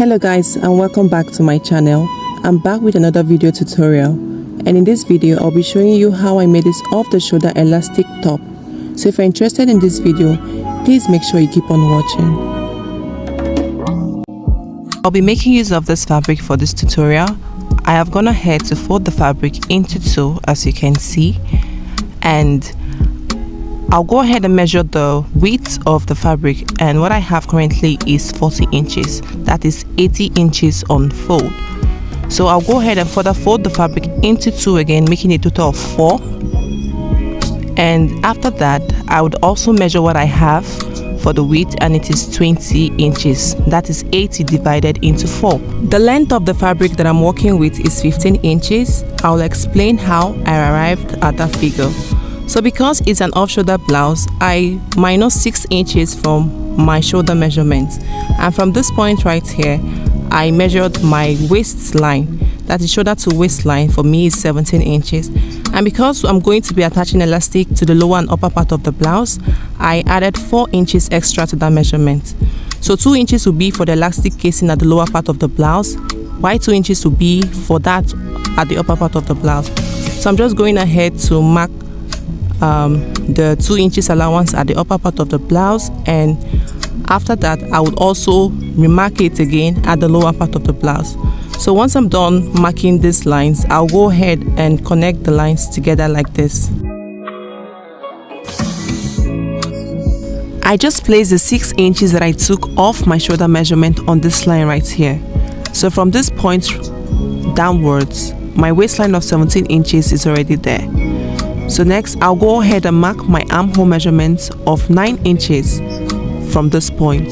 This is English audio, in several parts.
Hello guys, and welcome back to my channel. I'm back with another video tutorial, and in this video I'll be showing you how I made this off the shoulder elastic top. So if you're interested in this video, please make sure you keep on watching. I'll be making use of this fabric for this tutorial. I have gone ahead to fold the fabric into two, as you can see, and I'll go ahead and measure the width of the fabric, and what I have currently is 40 inches. That is 80 inches on fold. So I'll go ahead and further fold the fabric into two again, making a total of 4. And after that, I would also measure what I have for the width, and it is 20 inches. That is 80 divided into 4. The length of the fabric that I'm working with is 15 inches. I'll explain how I arrived at that figure. So because it's an off-shoulder blouse, I minus 6 inches from my shoulder measurement, and from this point right here I measured my waistline. That is shoulder to waistline for me is 17 inches, and because I'm going to be attaching elastic to the lower and upper part of the blouse, I added 4 inches extra to that measurement. So 2 inches will be for the elastic casing at the lower part of the blouse, while 2 inches will be for that at the upper part of the blouse. So I'm just going ahead to mark the 2 inches allowance at the upper part of the blouse, and after that I would also remark it again at the lower part of the blouse. So once I'm done marking these lines, I'll go ahead and connect the lines together like this. I just placed the 6 inches that I took off my shoulder measurement on this line right here. So from this point downwards, my waistline of 17 inches is already there. So next I'll go ahead and mark my armhole measurement of 9 inches from this point.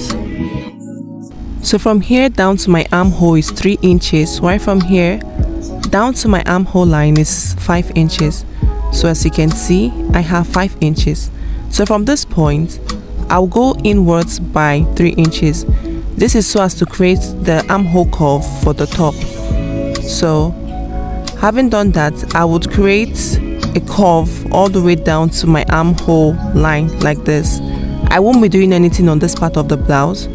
So from here down to my armhole is 3 inches, while from here down to my armhole line is 5 inches. So as you can see, I have 5 inches. So from this point I'll go inwards by 3 inches. This is so as to create the armhole curve for the top. So having done that, I would create a curve all the way down to my armhole line like this. I won't be doing anything on this part of the blouse,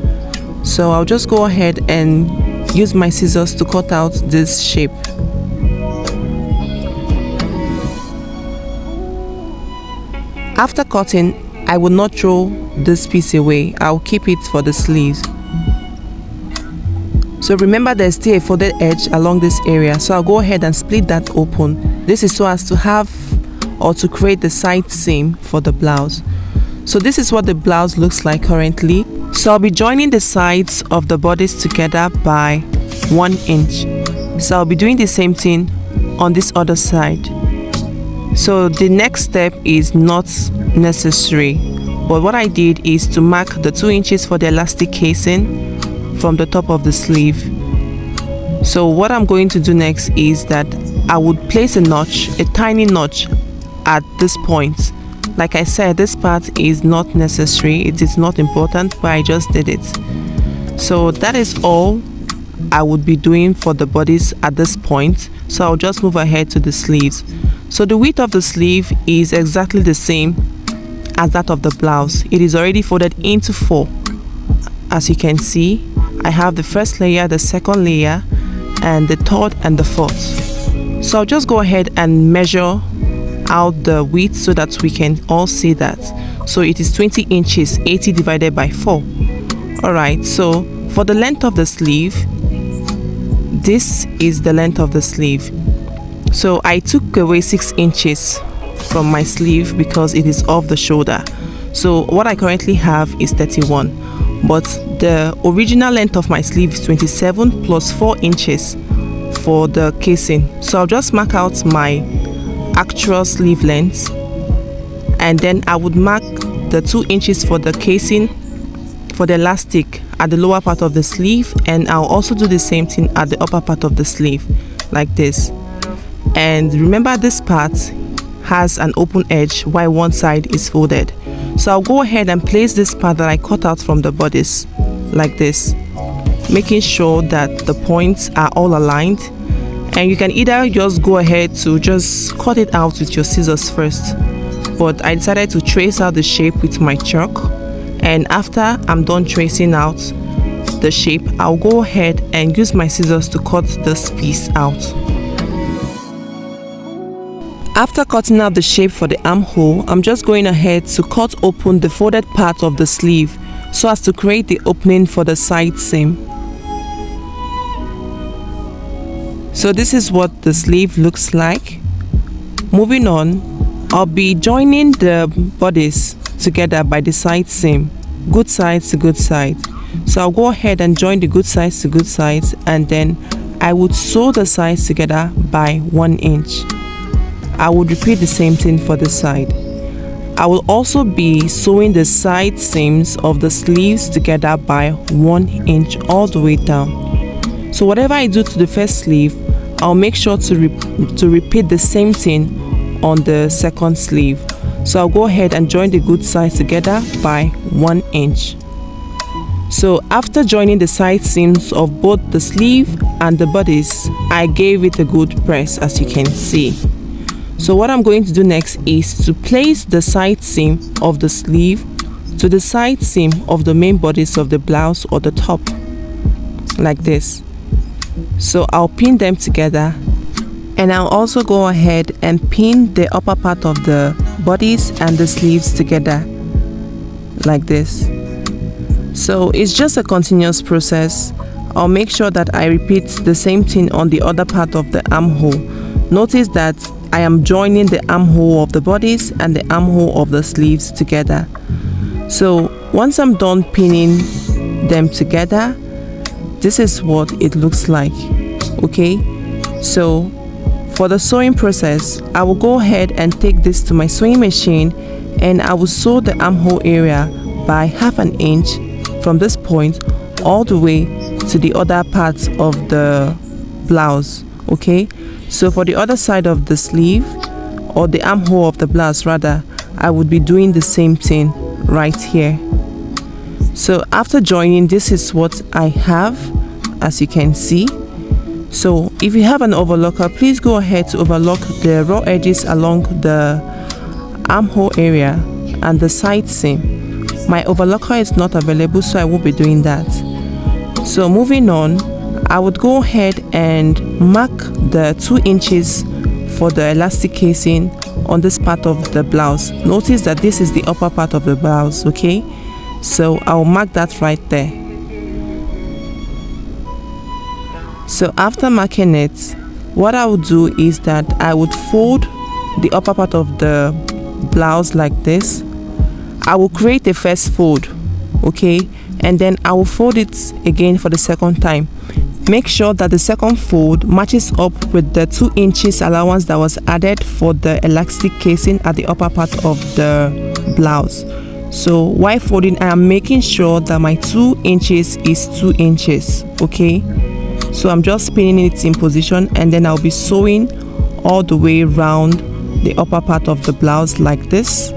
so I'll just go ahead and use my scissors to cut out this shape. After cutting, I will not throw this piece away. I'll keep it for the sleeves. So remember, there's still a folded edge along this area, so I'll go ahead and split that open. This is so as to have or to create the side seam for the blouse. So this is what the blouse looks like currently. So I'll be joining the sides of the bodice together by 1 inch. So I'll be doing the same thing on this other side. So the next step is not necessary, but what I did is to mark the 2 inches for the elastic casing from the top of the sleeve. So what I'm going to do next is that I would place a notch, a tiny notch at this point. Like I said, this part is not necessary, it is not important, but I just did it. So that is all I would be doing for the bodice at this point. So I'll just move ahead to the sleeves. So the width of the sleeve is exactly the same as that of the blouse. It is already folded into 4. As you can see, I have the first layer, the second layer, and the third and the fourth. So I'll just go ahead and measure out the width so that we can all see that. So it is 20 inches, 80 divided by 4. Alright, so for the length of the sleeve, this is the length of the sleeve. So I took away 6 inches from my sleeve because it is off the shoulder. So what I currently have is 31, but the original length of my sleeve is 27 plus 4 inches for the casing. So I'll just mark out my actual sleeve length, and then I would mark the 2 inches for the casing for the elastic at the lower part of the sleeve, and I'll also do the same thing at the upper part of the sleeve like this. And remember, this part has an open edge while one side is folded. So I'll go ahead and place this part that I cut out from the bodice like this, making sure that the points are all aligned. And you can either just go ahead to just cut it out with your scissors first, but I decided to trace out the shape with my chalk, and after I'm done tracing out, the shape, I'll go ahead and use my scissors to cut this piece out. After cutting out the shape for the armhole, I'm just going ahead to cut open the folded part of the sleeve so as to create the opening for the side seam. So this is what the sleeve looks like. Moving on, I'll be joining the bodice together by the side seam, good side to good side. So I'll go ahead and join the good sides to good sides, and then I would sew the sides together by 1 inch. I would repeat the same thing for the side. I will also be sewing the side seams of the sleeves together by 1 inch all the way down. So whatever I do to the first sleeve, I'll make sure to repeat the same thing on the second sleeve. So I'll go ahead and join the good sides together by 1 inch. So after joining the side seams of both the sleeve and the bodice, I gave it a good press, as you can see. So what I'm going to do next is to place the side seam of the sleeve to the side seam of the main bodice of the blouse or the top, like this. So I'll pin them together, and I'll also go ahead and pin the upper part of the bodice and the sleeves together, like this. So it's just a continuous process. I'll make sure that I repeat the same thing on the other part of the armhole. Notice that I am joining the armhole of the bodice and the armhole of the sleeves together. So once I'm done pinning them together, this is what it looks like. Okay, so for the sewing process, I will go ahead and take this to my sewing machine, and I will sew the armhole area by 1/2 inch from this point all the way to the other parts of the blouse. Okay, so for the other side of the sleeve, or the armhole of the blouse rather, I would be doing the same thing right here. So after joining, this is what I have, as you can see. So if you have an overlocker, please go ahead to overlock the raw edges along the armhole area and the side seam. My overlocker is not available, so I won't be doing that. So moving on, I would go ahead and mark the 2 inches for the elastic casing on this part of the blouse. Notice that this is the upper part of the blouse, okay? So I'll mark that right there. So after marking it, what I would do is that I would fold the upper part of the blouse like this. I will create the first fold, okay, and then I will fold it again for the second time. Make sure that the second fold matches up with the 2 inches allowance that was added for the elastic casing at the upper part of the blouse. So while folding, I am making sure that my 2 inches is 2 inches, okay? So I'm just spinning it in position, and then I'll be sewing all the way around the upper part of the blouse like this,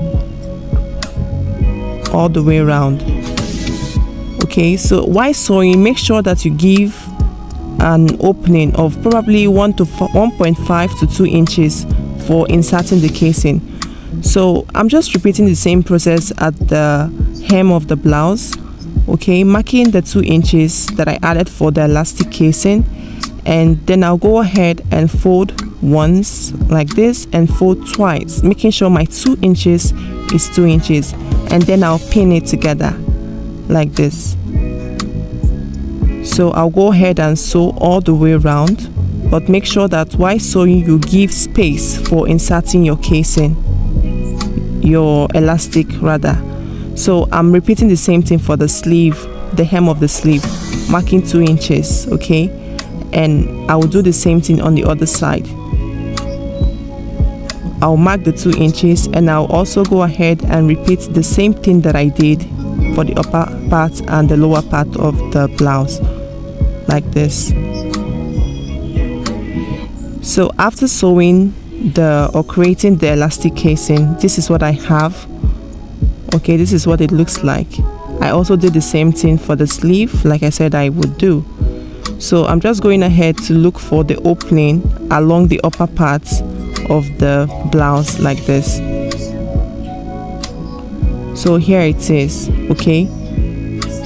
all the way around. Okay, so while sewing, make sure that you give an opening of probably 1.5 to 2 inches for inserting the casing. So I'm just repeating the same process at the hem of the blouse, okay, marking the 2 inches that I added for the elastic casing, and then I'll go ahead and fold once like this and fold twice, making sure my 2 inches is 2 inches, and then I'll pin it together like this. So I'll go ahead and sew all the way around, but make sure that while sewing you give space for inserting your casing, your elastic rather. So I'm repeating the same thing for the sleeve, the hem of the sleeve, marking 2 inches, okay, and I will do the same thing on the other side. I'll mark the 2 inches, and I'll also go ahead and repeat the same thing that I did for the upper part and the lower part of the blouse, like this. So after sewing or creating the elastic casing, this is what I have. Okay, this is what it looks like. I also did the same thing for the sleeve, like I said I would do. So I'm just going ahead to look for the opening along the upper parts of the blouse like this. So here it is, okay.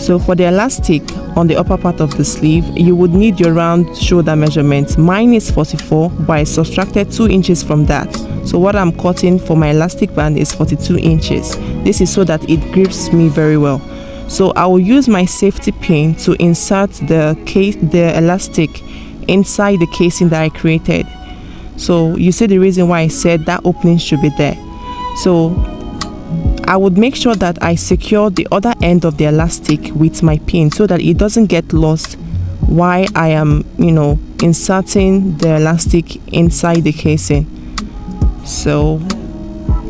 So for the elastic on the upper part of the sleeve, you would need your round shoulder measurement. Mine is 44, but I subtracted 2 inches from that. So what I'm cutting for my elastic band is 42 inches. This is so that it grips me very well. So I will use my safety pin to insert the elastic inside the casing that I created. So you see the reason why I said that opening should be there. So I would make sure that I secure the other end of the elastic with my pin so that it doesn't get lost while I am, inserting the elastic inside the casing. So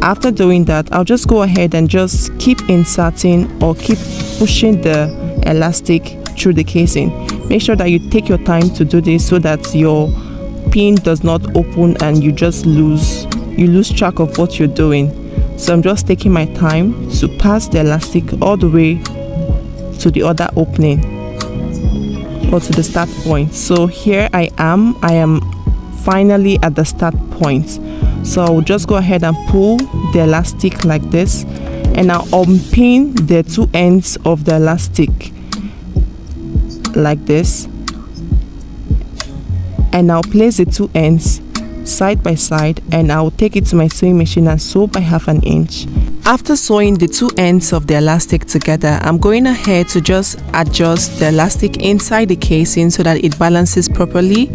after doing that, I'll just go ahead and just keep inserting or keep pushing the elastic through the casing. Make sure that you take your time to do this so that your pin does not open and you lose track of what you're doing. So I'm just taking my time to pass the elastic all the way to the other opening or to the start point. So here I am finally at the start point. So I'll just go ahead and pull the elastic like this, and I'll unpin the 2 ends of the elastic like this, and I'll place the 2 ends side by side, and I'll take it to my sewing machine and sew by 1/2 inch. After sewing the 2 ends of the elastic together, I'm going ahead to just adjust the elastic inside the casing so that it balances properly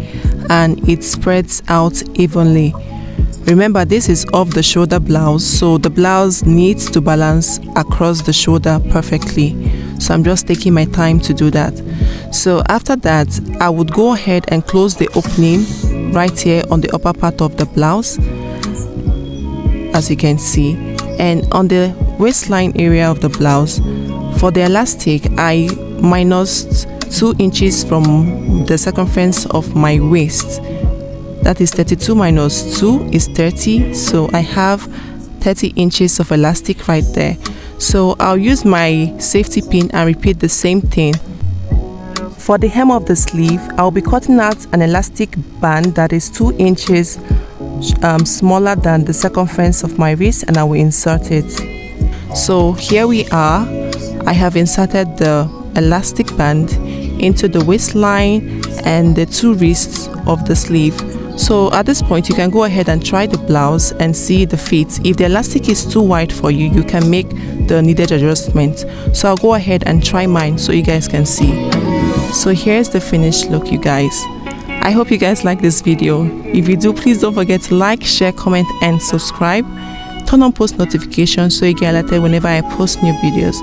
and it spreads out evenly. Remember, this is off the shoulder blouse, so the blouse needs to balance across the shoulder perfectly. So I'm just taking my time to do that. So after that, I would go ahead and close the opening right here on the upper part of the blouse, as you can see. And on the waistline area of the blouse, for the elastic, I minused 2 inches from the circumference of my waist. That is 32 minus 2 is 30, so I have 30 inches of elastic right there. So I'll use my safety pin and repeat the same thing. For the hem of the sleeve, I'll be cutting out an elastic band that is 2 inches smaller than the circumference of my wrist, and I will insert it. So here we are. I have inserted the elastic band into the waistline and the 2 wrists of the sleeve. So at this point, you can go ahead and try the blouse and see the fit. If the elastic is too wide for you, you can make the needed adjustment. So I'll go ahead and try mine so you guys can see. So here's the finished look, you guys. I hope you guys like this video. If you do, please don't forget to like, share, comment, and subscribe. Turn on post notifications so you get alerted whenever I post new videos.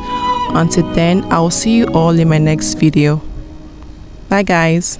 Until then, I will see you all in my next video. Bye guys.